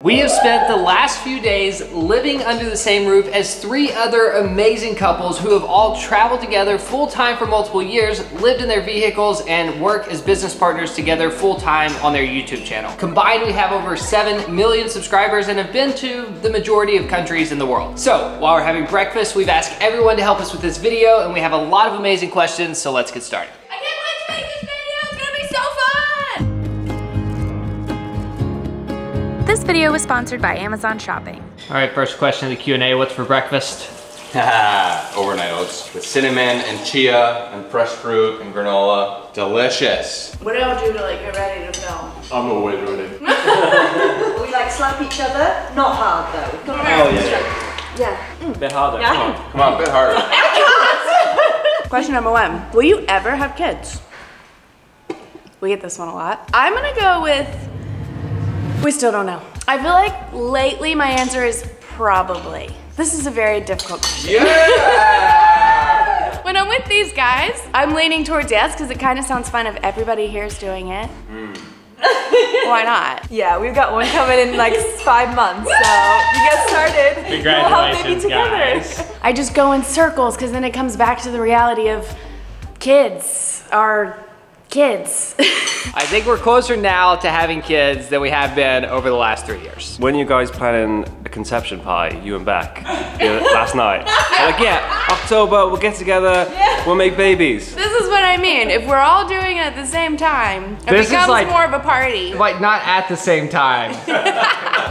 We have spent the last few days living under the same roof as 3 other amazing couples who have all traveled together full-time for multiple years, lived in their vehicles, and work as business partners together full-time on their YouTube channel. Combined, we have over 7 million subscribers and have been to the majority of countries in the world. So, while we're having breakfast, we've asked everyone to help us with this video, and we have a lot of amazing questions, so let's get started. I can't wait to make this video, it's gonna be so fun! This video was sponsored by Amazon Shopping. All right, first question of the Q&A, what's for breakfast? Overnight oats with cinnamon and chia and fresh fruit and granola. Delicious. What do y'all do to like get ready to film? I'm always ready. We like slap each other, not hard though. Oh yeah. Yeah. A bit harder. Yeah. Come on, a bit harder. Question number 1. Will you ever have kids? We get this one a lot. I'm gonna go with, we still don't know. I feel like lately my answer is probably. This is a very difficult question. Yeah! When I'm with these guys, I'm leaning towards yes because it kind of sounds fun if everybody here is doing it. Why not? Yeah, we've got one coming in like 5 months, so you get started. Congratulations, we'll have baby guys. together. I just go in circles because then it comes back to the reality of kids are kids. I think we're closer now to having kids than we have been over the last 3 years. When you guys planning a conception party, you and Beck, last night? You're like, yeah, October, we'll get together, we'll make babies. This is what I mean. If we're all doing it at the same time, it This is becomes like- more of a party. Like, not at the same time.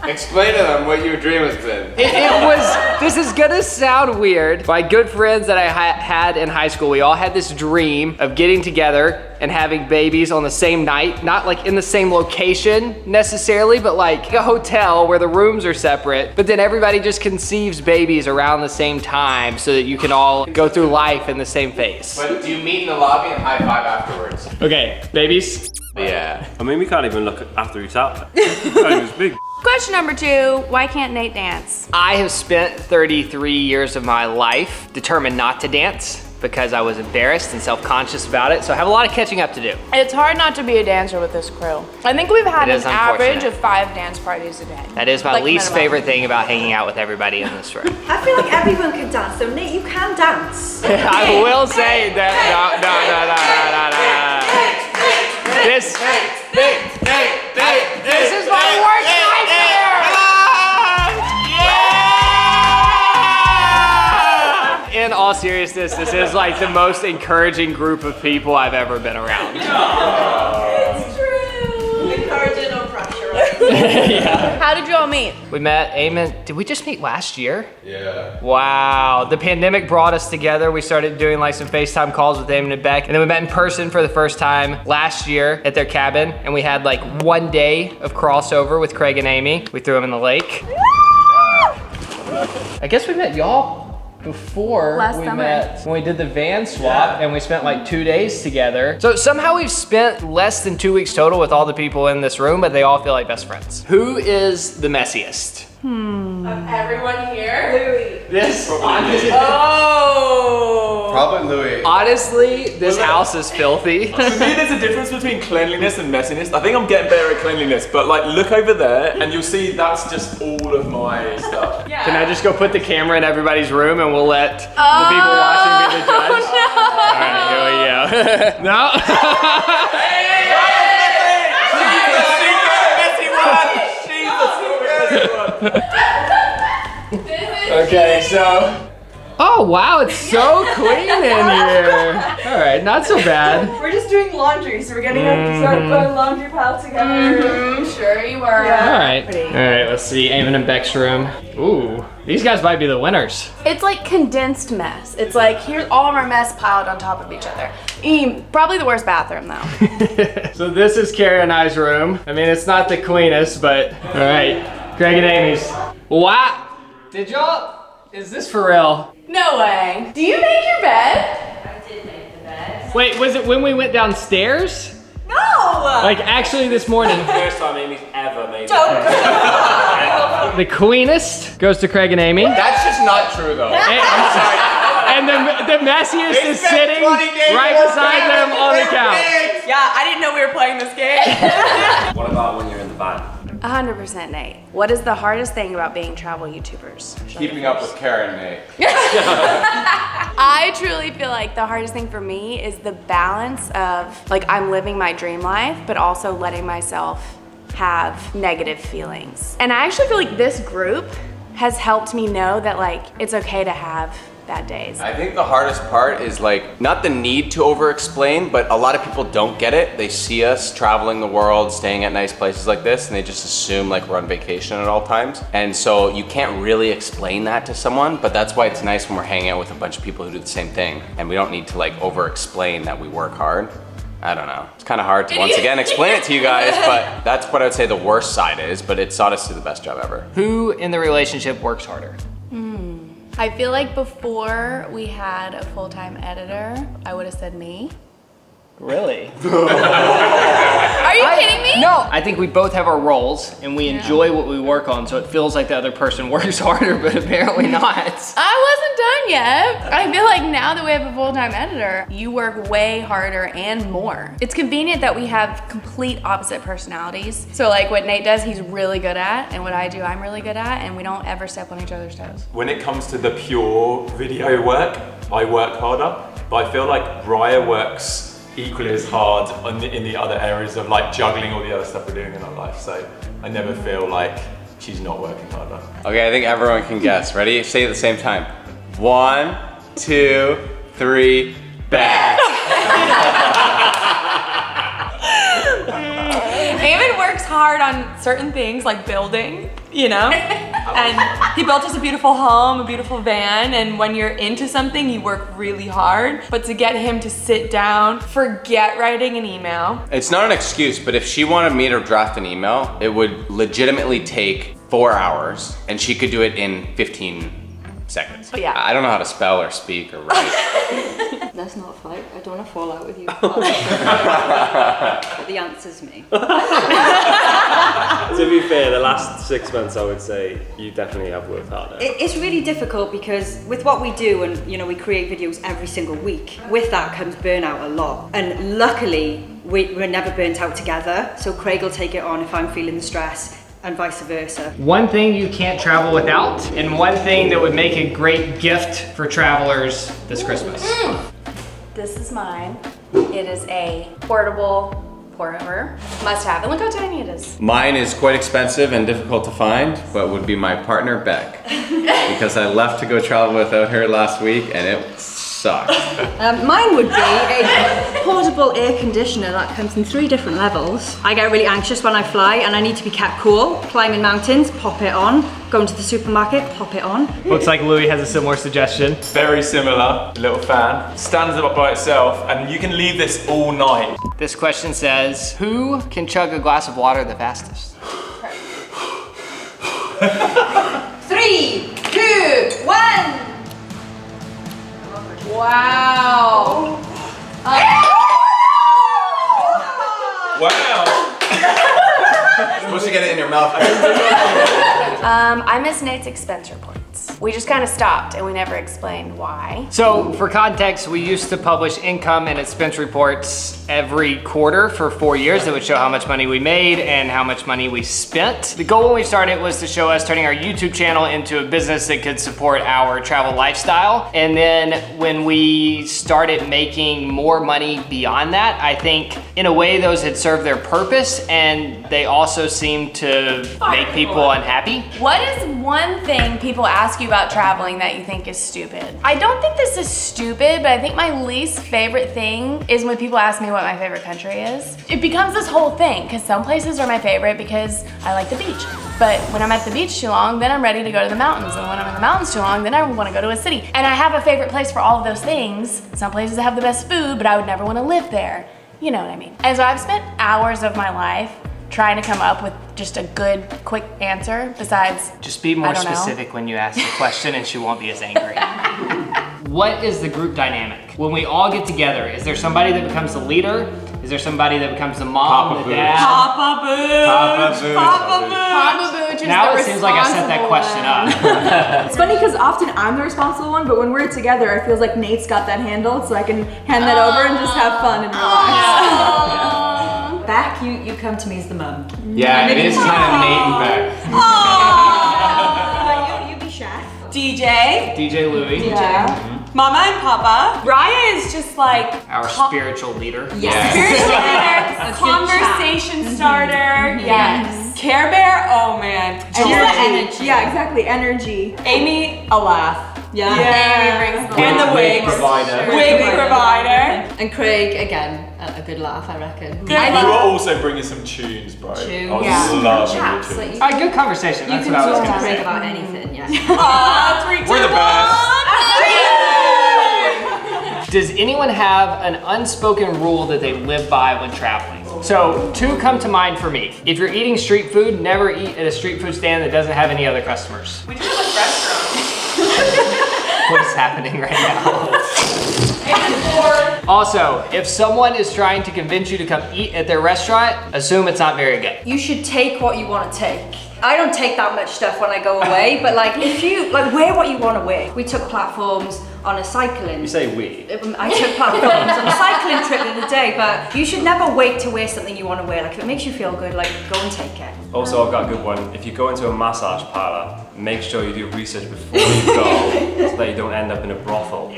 Explain to them what your dream has been. It was, this is gonna sound weird. My good friends that I had in high school, we all had this dream of getting together and having babies on the same night. Not like in the same location necessarily, but like a hotel where the rooms are separate. But then everybody just conceives babies around the same time so that you can all go through life in the same phase. But do you meet in the lobby and high five afterwards? Okay, babies. Yeah. I mean, we can't even look after each other. It was big. Question number 2, why can't Nate dance? I have spent 33 years of my life determined not to dance because I was embarrassed and self-conscious about it, so I have a lot of catching up to do. It's hard not to be a dancer with this crew. I think we've had It an is average unfortunate. of 5 dance parties a day. That is my Like least minimum. favorite thing about hanging out with everybody in this room. I feel like everyone can dance, so Nate, you can dance. I will say that, no. This is my worst nightmare! In all seriousness, this is like the most encouraging group of people I've ever been around. It's true. Encouraging, no pressure. Yeah. How did you all meet? We met, Eamon, did we just meet last year? Yeah. Wow, the pandemic brought us together. We started doing like some FaceTime calls with Eamon and Beck, and then we met in person for the first time last year at their cabin, and we had like 1 day of crossover with Craig and Amy. We threw them in the lake. I guess we met y'all before Last we summer. met when we did the van swap, and we spent like 2 days together. So somehow we've spent less than 2 weeks total with all the people in this room, but they all feel like best friends. Who is the messiest? Everyone here? This, Oh! Probably Louis. honestly, this house is filthy. For me, there's a difference between cleanliness and messiness. I think I'm getting better at cleanliness, but like look over there and you'll see that's just all of my stuff. Can I just go put the camera in everybody's room and we'll let the people watching be the judge? All right, here we go. No? Okay, so. Oh wow, it's so clean in here. All right, not so bad. We're just doing laundry, so we're getting up to start putting a laundry pile together. Sure you were. Yeah. All right, let's see, Eamon and Beck's room. Ooh, these guys might be the winners. It's like condensed mess. It's like, here's all of our mess piled on top of each other. Probably the worst bathroom though. So this is Carrie and I's room. I mean, it's not the cleanest, but all right. Craig and Amy's. Wow, did y'all, is this for real? No way. Do you make your bed? I did make the bed. Wait, was it when we went downstairs? No! Like actually this morning. First time Amy's ever made The cleanest goes to Craig and Amy. That's just not true though. I'm sorry. And the messiest is sitting right beside them on the couch. Yeah, I didn't know we were playing this game. What about when you're in the band? 100% Nate. What is the hardest thing about being travel YouTubers? Keeping up with Karen, Nate. I truly feel like the hardest thing for me is the balance of like I'm living my dream life, but also letting myself have negative feelings. And I actually feel like this group has helped me know that like it's okay to have bad days. I think the hardest part is like, not the need to over-explain, but a lot of people don't get it. They see us traveling the world, staying at nice places like this, and they just assume like we're on vacation at all times. And so you can't really explain that to someone, but that's why it's nice when we're hanging out with a bunch of people who do the same thing, and we don't need to like over-explain that we work hard. I don't know. It's kind of hard to once again explain it to you guys, but that's what I would say the worst side is, but it's honestly the best job ever. Who in the relationship works harder? I feel like before we had a full-time editor, I would have said me. Really? Are you kidding me? No, I think we both have our roles and we enjoy what we work on, so it feels like the other person works harder, but apparently not. I wasn't done yet. I feel like now that we have a full-time editor, you work way harder and more. It's convenient that we have complete opposite personalities. So like what Nate does, he's really good at, and what I do, I'm really good at, and we don't ever step on each other's toes. When it comes to the pure video work, I work harder, but I feel like Raya works equally as hard in the other areas of like juggling all the other stuff we're doing in our life. So I never feel like she's not working harder. Okay, I think everyone can guess. Ready? Say it at the same time. 1, 2, 3, back. David works hard on certain things like building, you know? And he built us a beautiful home, a beautiful van, and when you're into something, you work really hard. But to get him to sit down, forget writing an email. It's not an excuse, but if she wanted me to draft an email, it would legitimately take 4 hours, and she could do it in 15 seconds. Oh, yeah. I don't know how to spell or speak or write. That's not a fight. I don't want to fall out with you. But the answer's me. To be fair, the last 6 months I would say you definitely have worked harder. It's really difficult because with what we do, and you know, we create videos every single week, with that comes burnout a lot. And luckily, we're never burnt out together. So Craig will take it on if I'm feeling the stress, and vice versa. One thing you can't travel without, and one thing that would make a great gift for travelers this Christmas. This is mine. It is a portable pour-over. Must have. And look how tiny it is. Mine is quite expensive and difficult to find, but would be my partner, Beck. Because I left to go travel without her last week, and it sucked. Mine would be a portable air conditioner that comes in 3 different levels. I get really anxious when I fly and I need to be kept cool. Climbing mountains, pop it on. Going to the supermarket, pop it on. Looks like Louis has a similar suggestion. Very similar, little fan. Stands up by itself, and you can leave this all night. This question says, who can chug a glass of water the fastest? 3, 2, 1. Wow. Wow. You're supposed to get it in your mouth. I miss Nate's expense reports. We just kind of stopped and we never explained why. So for context, we used to publish income and expense reports every quarter for 4 years that would show how much money we made and how much money we spent. The goal when we started was to show us turning our YouTube channel into a business that could support our travel lifestyle. And then when we started making more money beyond that, I think in a way those had served their purpose, and they also seemed to make people unhappy. What is one thing people ask you about traveling that you think is stupid? I don't think this is stupid, but I think my least favorite thing is when people ask me what my favorite country is. It becomes this whole thing, because some places are my favorite because I like the beach. But when I'm at the beach too long, then I'm ready to go to the mountains. And when I'm in the mountains too long, then I want to go to a city. And I have a favorite place for all of those things. Some places have the best food, but I would never want to live there. You know what I mean? And so I've spent hours of my life trying to come up with just a good, quick answer besides, just be more specific when you ask the question and she won't be as angry. What is the group dynamic? When we all get together, is there somebody that becomes the leader? Is there somebody that becomes the mom, the dad? Papa Booch. Papa Booch. Papa Booch. Papa Booch is Now the it seems like I set that question up. It's funny because often I'm the responsible one, but when we're together, it feels like Nate's got that handled, so I can hand that over and just have fun and relax. Beck, you come to me as the mum. Yeah, it is kind of Nate and Beck. You be chef. DJ Louie. Yeah. Mama and Papa. Raya is just like Our spiritual leader. Yes. spiritual leader, conversation starter. Yes. Care Bear, oh man. Energy. Yeah, exactly. Energy. Amy, a laugh. Yeah. And the wigs. Provider. Wig provider. And Craig, again, a good laugh, I reckon. Good You laugh. were also bringing some tunes, bro. Tunes. I was Yeah. loving your Chats, tunes. like, All right, good conversation. you That's can what I was talk gonna to Craig say. about anything, yeah. We're the best. Does anyone have an unspoken rule that they live by when traveling? So 2 come to mind for me. If you're eating street food, never eat at a street food stand that doesn't have any other customers. We do like restaurants. What is happening right now? Also, if someone is trying to convince you to come eat at their restaurant, assume it's not very good. You should take what you want to take. I don't take that much stuff when I go away, but like if you wear what you want to wear. We took platforms on a cycling. You say we. I took platforms on a cycling trip the other day, but you should never wait to wear something you want to wear. Like if it makes you feel good, like go and take it. Also, I've got a good one. If you go into a massage parlor, make sure you do research before you go so that you don't end up in a brothel.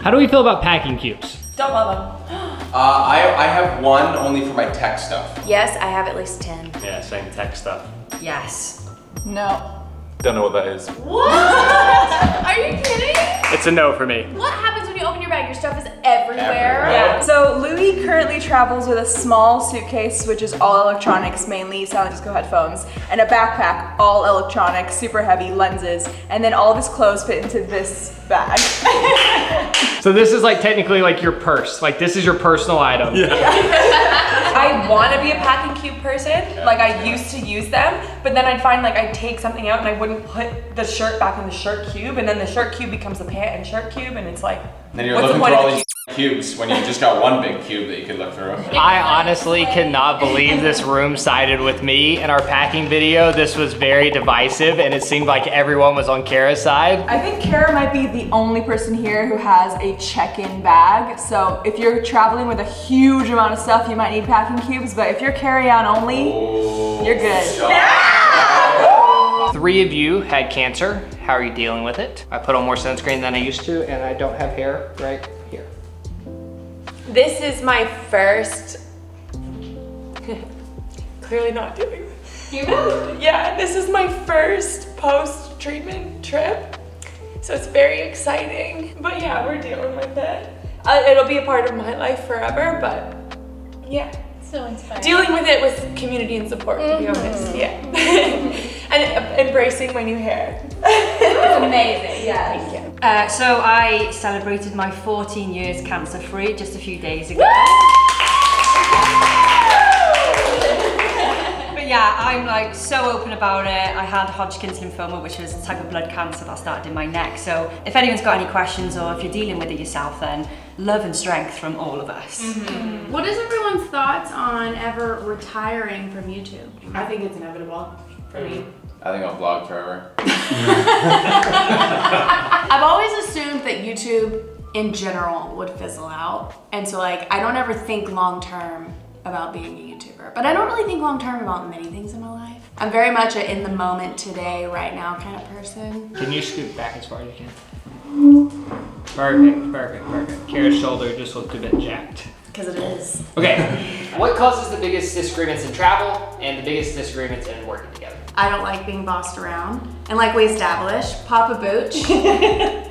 How do we feel about packing cubes? Don't love them. I have one only for my tech stuff. Yes, I have at least 10. Yeah, same tech stuff. Yes. No. Don't know what that is. What? Are you kidding? It's a no for me. What happens when you open your bag? Your stuff is everywhere. Everywhere. So Louis currently travels with a small suitcase, which is all electronics, mainly San Francisco headphones, and a backpack, all electronics, super heavy, lenses, and then all of his clothes fit into this bag. So this is like technically like your purse. Like this is your personal item. I want to be a packing cube person. Like I used to use them, but then I'd find like I'd take something out and I wouldn't put the shirt back in the shirt cube, and then the shirt cube becomes a pant and shirt cube, and it's like, Then you're what's the looking point for all of these cubes when you just got one big cube that you could look through. I honestly cannot believe this room sided with me in our packing video. This was very divisive and it seemed like everyone was on Kara's side. I think Kara might be the only person here who has a check-in bag. So if you're traveling with a huge amount of stuff, you might need packing cubes, but if you're carry-on only, you're good. 3 of you had cancer. How are you dealing with it? I put on more sunscreen than I used to and I don't have hair right here. This is my first, clearly not doing this. Yeah, this is my first post-treatment trip. So it's very exciting. But yeah, we're dealing with it. It'll be a part of my life forever, but yeah. So inspiring. Dealing with it with community and support, to be honest, yeah. And embracing my new hair. It's amazing, yes. Thank you. So I celebrated my 14 years cancer-free just a few days ago. But yeah, I'm like so open about it. I had Hodgkin's lymphoma, which is a type of blood cancer that started in my neck. So if anyone's got any questions or if you're dealing with it yourself, then love and strength from all of us. Mm-hmm. What is everyone's thoughts on ever retiring from YouTube? I think it's inevitable for me. I think I'll vlog forever. I've always assumed that YouTube in general would fizzle out. And so like, I don't ever think long term about being a YouTuber, but I don't really think long term about many things in my life. I'm very much a in the moment, today, right now kind of person. Can you scoot back as far as you can? Perfect. Kara's shoulder just looked a bit jacked. Because it is. Okay, what causes the biggest disagreements in travel and the biggest disagreements in working together? I don't like being bossed around. And like we established, Papa Booch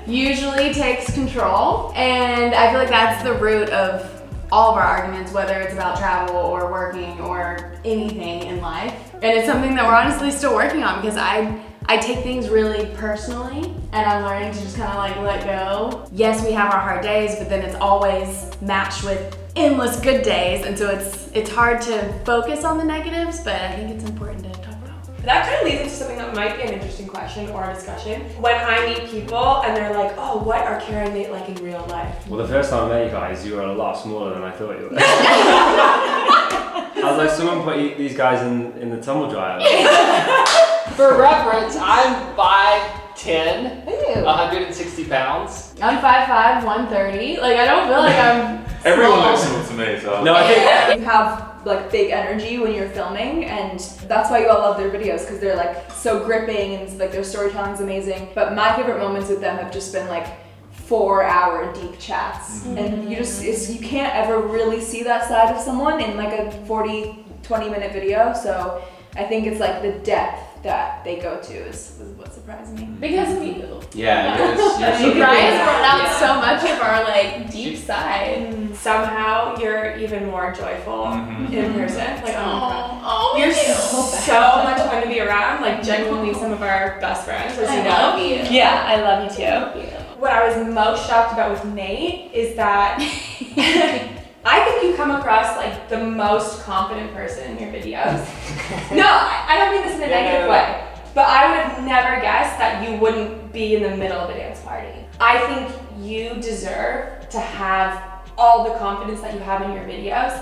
usually takes control. And I feel like that's the root of all of our arguments, whether it's about travel or working or anything in life. And it's something that we're honestly still working on because I take things really personally and I'm learning to just kind of like let go. Yes, we have our hard days, but then it's always matched with endless good days. And so it's hard to focus on the negatives, but I think it's important to talk about. That kind of leads into something that might be an interesting question or a discussion. When I meet people and they're like, oh, what are Kara and Nate like in real life? Well, the first time I met you guys, you were a lot smaller than I thought you were. I was like, someone put these guys in the tumble dryer. For reference, I'm 5'10", 160 pounds. I'm 5'5", 130. Like I don't feel like I'm Everyone small. looks small to me, so. No, I think You have like big energy when you're filming, and that's why you all love their videos, because they're like so gripping and like their storytelling's amazing. But my favorite moments with them have just been like 4-hour deep chats, and you can't ever really see that side of someone in like a 40-20 minute video. So I think it's like the depth that they go to is what surprised me. Because of you. Yeah, because you're so Brian's brought out so much of our like deep side. Somehow you're even more joyful in person. Like, Oh, you're so much fun to be around. Like, genuinely some of our best friends, as you know. love you. Yeah, I love you too. What I was most shocked about with Nate is that I think you come across like the most confident person in your videos. No, I don't mean this in a negative way, but I would have never guessed that you wouldn't be in the middle of a dance party. I think you deserve to have all the confidence that you have in your videos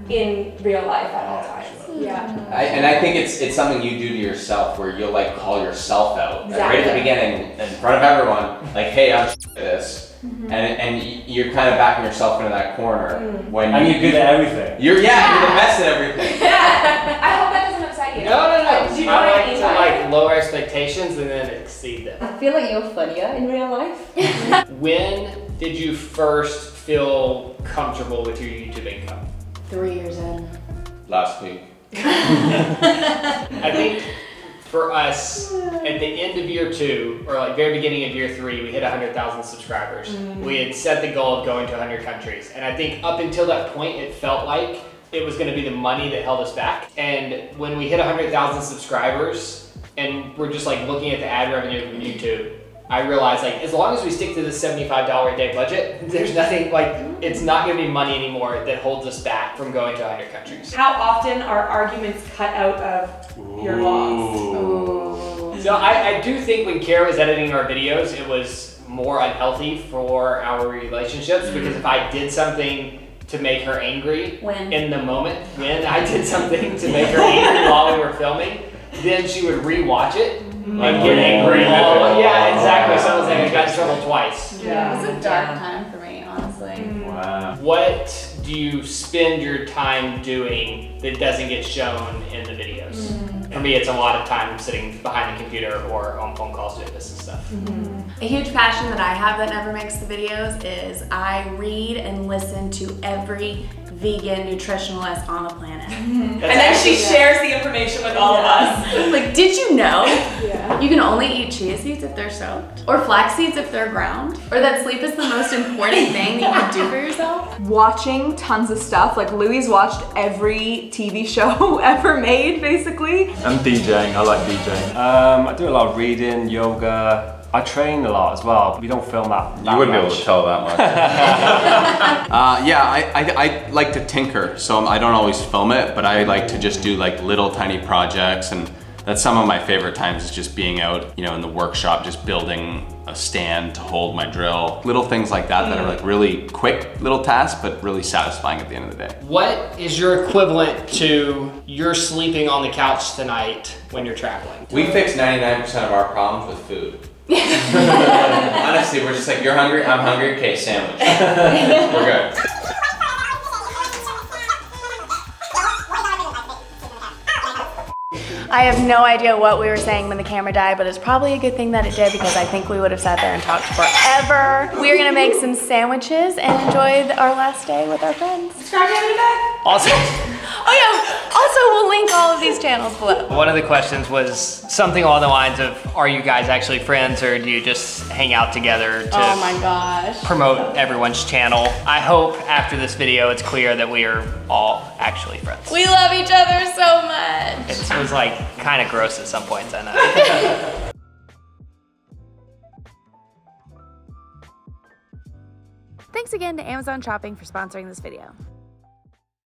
in real life at all times. Yeah. And I think it's something you do to yourself where you'll like call yourself out right at the beginning in front of everyone, like, hey, I'm at this. And you're kind of backing yourself into that corner when you're good at everything. You're the best at everything. Yeah. I hope that doesn't upset you. No. Do you know I what like I mean to by like lower expectations and then exceed them. I feel like you're funnier in real life. When did you first feel comfortable with your YouTube income? 3 years in. Last week. I think for us, at the end of year 2, or like very beginning of year 3, we hit 100,000 subscribers. We had set the goal of going to 100 countries. And I think up until that point, it felt like it was gonna be the money that held us back. And when we hit 100,000 subscribers, and we're just like looking at the ad revenue from YouTube, I realized like as long as we stick to the $75 a day budget, there's nothing like, it's not gonna be money anymore that holds us back from going to 100 countries. How often are arguments cut out of your vlogs? So I do think when Kara was editing our videos, it was more unhealthy for our relationships because if I did something to make her angry in the moment, when I did something to make her angry while we were filming, then she would re-watch it and get angry. Yeah, exactly. So I was like, I got in trouble twice. Yeah, it was a dark time for me, honestly. Wow. What do you spend your time doing that doesn't get shown in the videos? For me, it's a lot of time sitting behind the computer or on phone calls doing business stuff. A huge passion that I have that never makes the videos is I read and listen to every vegan nutritionalist on the planet. And then she shares the information with all of us. Like, did you know you can only eat chia seeds if they're soaked? Or flax seeds if they're ground? Or that sleep is the most important thing that you can do for yourself? Watching tons of stuff, like Louis watched every TV show ever made, basically. I'm DJing, I like DJing. I do a lot of reading, yoga. I train a lot as well. We don't film that You wouldn't much. be able to tell that much. I like to tinker, so I don't always film it, but I like to just do like little tiny projects, and that's some of my favorite times is just being out, you know, in the workshop, just building a stand to hold my drill. Little things like that that are like really quick little tasks, but really satisfying at the end of the day. What is your equivalent to you're sleeping on the couch tonight when you're traveling? We fix 99% of our problems with food. Honestly, we're just like, you're hungry, I'm hungry, okay, sandwich. We're good. I have no idea what we were saying when the camera died, but it's probably a good thing that it did because I think we would have sat there and talked forever. We're gonna make some sandwiches and enjoy our last day with our friends. Subscribe to the back. Also, Oh yeah, also we'll link all of these channels below. one of the questions was something along the lines of, are you guys actually friends or do you just hang out together to Oh my gosh. promote everyone's channel? I hope after this video it's clear that we are all actually friends. We love each other so much. It was like kind of gross at some points, I know. Thanks again to Amazon Shopping for sponsoring this video.